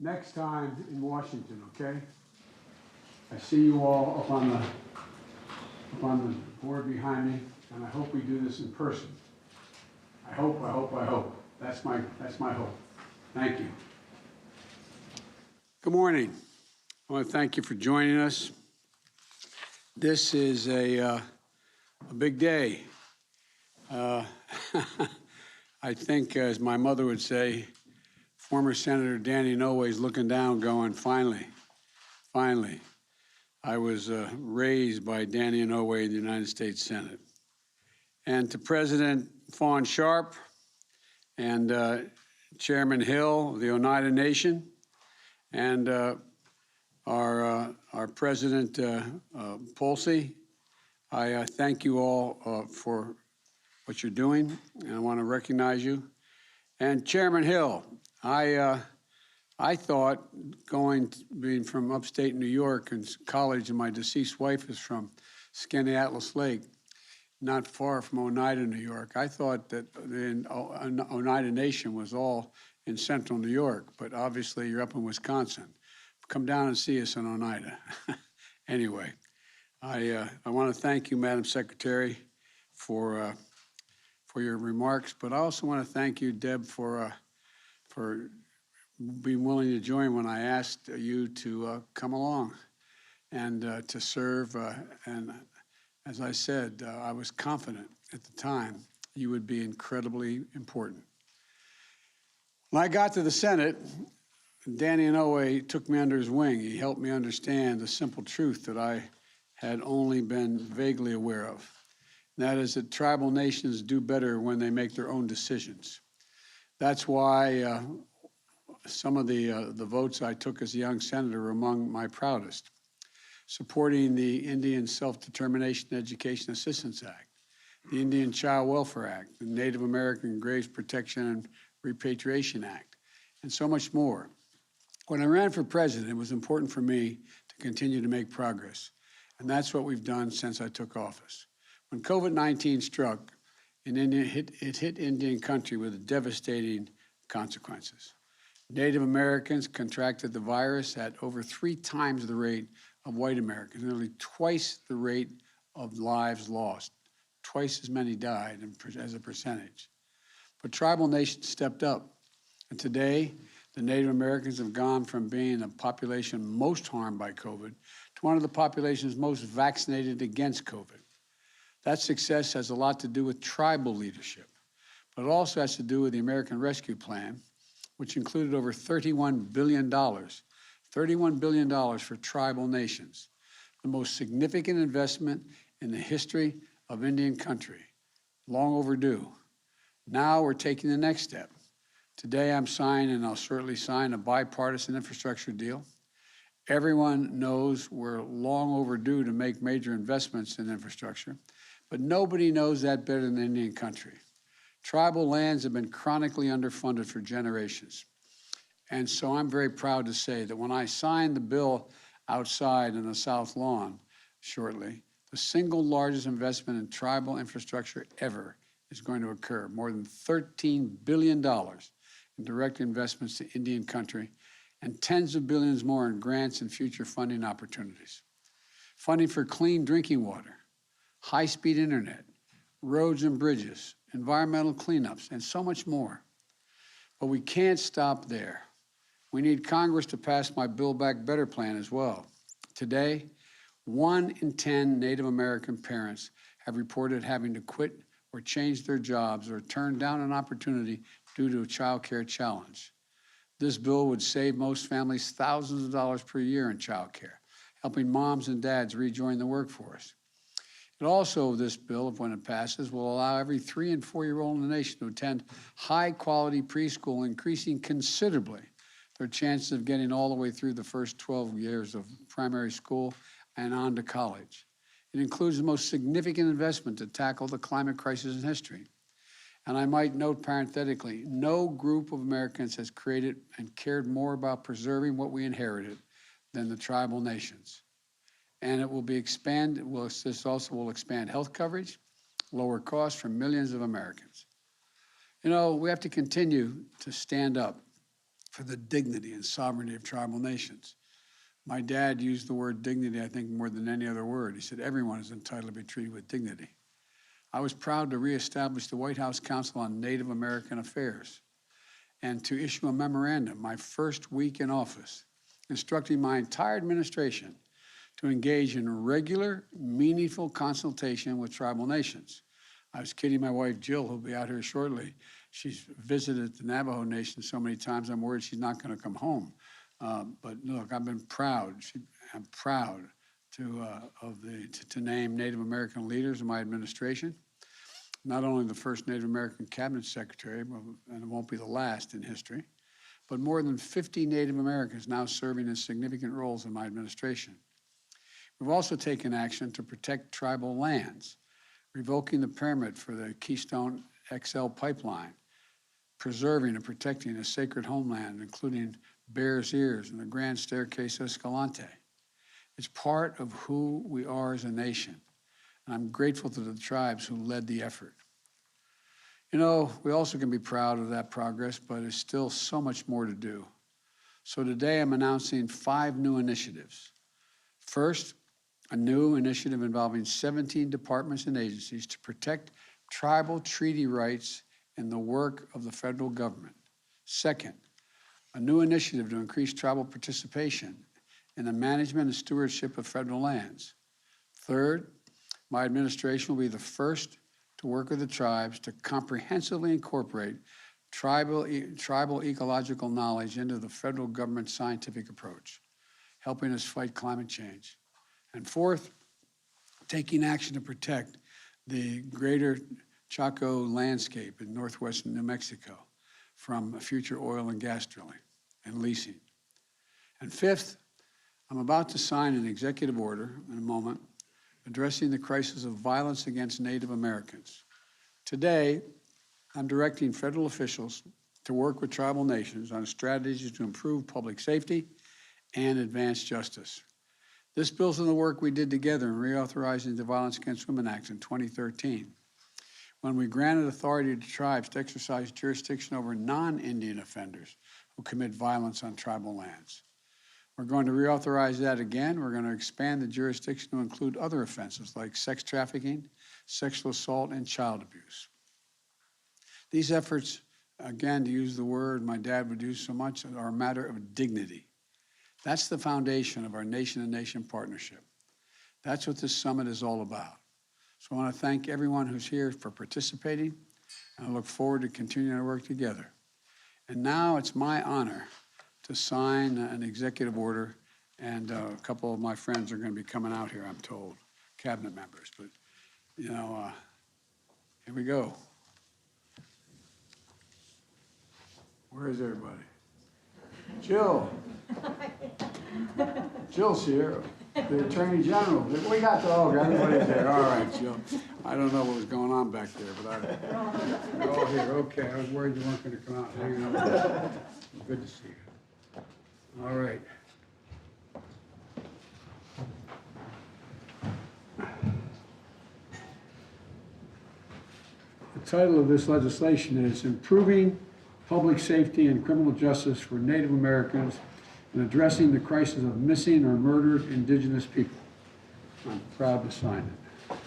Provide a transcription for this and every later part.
next time in Washington, okay? I see you all up on the board behind me, and I hope we do this in person. I hope. That's my hope. Thank you. Good morning. I want to thank you for joining us. This is a big day. I think, as my mother would say, former Senator Danny Inouye's looking down going, finally. I was raised by Danny Inouye in the United States Senate. And to President Fawn Sharp and Chairman Hill of the Oneida Nation, and our President Polsey, I thank you all for what you're doing, and I want to recognize you. And Chairman Hill, I thought being from upstate New York and college, and my deceased wife is from Skinny Atlas Lake, not far from Oneida, New York. I thought that the Oneida Nation was all in central New York, but obviously you're up in Wisconsin. Come down and see us in Oneida. Anyway, I want to thank you, Madam Secretary, for your remarks, but I also want to thank you, Deb, for being willing to join when I asked you to come along and to serve. And as I said, I was confident at the time you would be incredibly important. When I got to the Senate, Danny Inouye took me under his wing. He helped me understand the simple truth that I had only been vaguely aware of. And that is that tribal nations do better when they make their own decisions. That's why some of the votes I took as a young senator were among my proudest. Supporting the Indian Self-Determination Education Assistance Act, the Indian Child Welfare Act, the Native American Graves Protection and Repatriation Act, and so much more. When I ran for president, it was important for me to continue to make progress, and that's what we've done since I took office. When COVID-19 struck, it hit Indian country with devastating consequences. Native Americans contracted the virus at over 3 times the rate of white Americans, nearly twice the rate of lives lost. Twice as many died as a percentage. But tribal nations stepped up, and today, the Native Americans have gone from being the population most harmed by COVID to one of the populations most vaccinated against COVID. That success has a lot to do with tribal leadership, but it also has to do with the American Rescue Plan, which included over $31 billion for tribal nations, the most significant investment in the history of Indian country, long overdue. Now we're taking the next step. Today I'm signing, and I'll shortly sign, a bipartisan infrastructure deal. Everyone knows we're long overdue to make major investments in infrastructure, but nobody knows that better than Indian country. Tribal lands have been chronically underfunded for generations. And so I'm very proud to say that when I sign the bill outside in the South Lawn shortly, the single largest investment in tribal infrastructure ever is going to occur, more than $13 billion in direct investments to Indian country, and tens of billions more in grants and future funding opportunities. Funding for clean drinking water, high-speed internet, roads and bridges, environmental cleanups, and so much more. But we can't stop there. We need Congress to pass my Build Back Better plan as well. Today, 1 in 10 Native American parents have reported having to quit or change their jobs or turn down an opportunity due to a child care challenge. This bill would save most families thousands of dollars per year in child care, helping moms and dads rejoin the workforce. It also, this bill, when it passes, will allow every 3- and 4-year-old in the nation to attend high-quality preschool, increasing considerably their chances of getting all the way through the first 12 years of primary school and on to college. It includes the most significant investment to tackle the climate crisis in history. And I might note parenthetically, no group of Americans has created and cared more about preserving what we inherited than the tribal nations. And it will be expanded, this also will expand health coverage, lower costs for millions of Americans. You know, we have to continue to stand up for the dignity and sovereignty of tribal nations. My dad used the word dignity, I think, more than any other word. He said everyone is entitled to be treated with dignity. I was proud to reestablish the White House Council on Native American Affairs and to issue a memorandum my first week in office, instructing my entire administration to engage in regular, meaningful consultation with tribal nations. I was kidding my wife, Jill, who'll be out here shortly. She's visited the Navajo Nation so many times, I'm worried she's not going to come home. But look, I've been proud. I'm proud to name Native American leaders in my administration. Not only the first Native American cabinet secretary, and it won't be the last in history, but more than 50 Native Americans now serving in significant roles in my administration. We've also taken action to protect tribal lands, revoking the permit for the Keystone XL pipeline, preserving and protecting a sacred homeland, including Bears Ears and the Grand Staircase Escalante. It's part of who we are as a nation, and I'm grateful to the tribes who led the effort. You know, we also can be proud of that progress, but there's still so much more to do. So today I'm announcing 5 new initiatives. First, a new initiative involving 17 departments and agencies to protect tribal treaty rights in the work of the federal government. Second, a new initiative to increase tribal participation in the management and stewardship of federal lands. Third, my administration will be the first to work with the tribes to comprehensively incorporate tribal ecological knowledge into the federal government's scientific approach, helping us fight climate change. And fourth, taking action to protect the greater Chaco landscape in northwestern New Mexico from future oil and gas drilling and leasing. And fifth, I'm about to sign an executive order in a moment addressing the crisis of violence against Native Americans. Today, I'm directing federal officials to work with tribal nations on strategies to improve public safety and advance justice. This builds on the work we did together in reauthorizing the Violence Against Women Act in 2013, when we granted authority to tribes to exercise jurisdiction over non-Indian offenders who commit violence on tribal lands. We're going to reauthorize that again. We're going to expand the jurisdiction to include other offenses like sex trafficking, sexual assault, and child abuse. These efforts, again, to use the word my dad would use so much, are a matter of dignity. That's the foundation of our nation-to-nation partnership. That's what this summit is all about. So I want to thank everyone who's here for participating, and I look forward to continuing to work together. And now it's my honor to sign an executive order, and a couple of my friends are going to be coming out here, I'm told, cabinet members. But, you know, here we go. Where is everybody? Jill. Jill's here, the Attorney General. We got the, oh, everybody's there. All right, Jill. I don't know what was going on back there, but you're all here. Okay, I was worried you weren't going to come out and hang out. Good to see you. All right. The title of this legislation is Improving Public Safety and Criminal Justice for Native Americans and Addressing the Crisis of Missing or Murdered Indigenous People. I'm proud to sign it.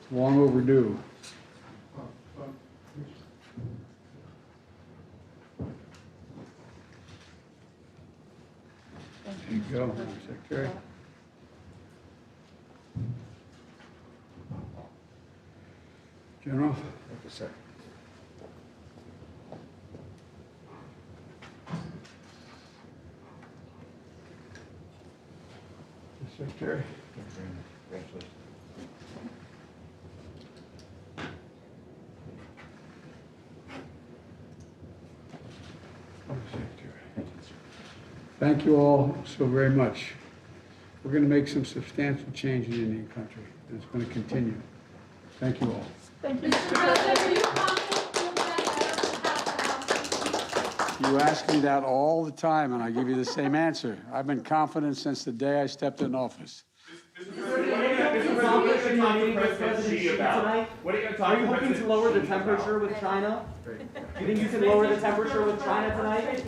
It's long overdue. There you go, Mr. Secretary. General. Thank you, sir. Secretary. Congratulations. Thank you all so very much. We're going to make some substantial change in Indian country, and it's going to continue. Thank you all. Thank you. Mr. President, are you confident You ask me that all the time, and I give you the same answer. I've been confident since the day I stepped in office. What are you hoping to lower the temperature with China? Do you think you can lower the temperature with China tonight?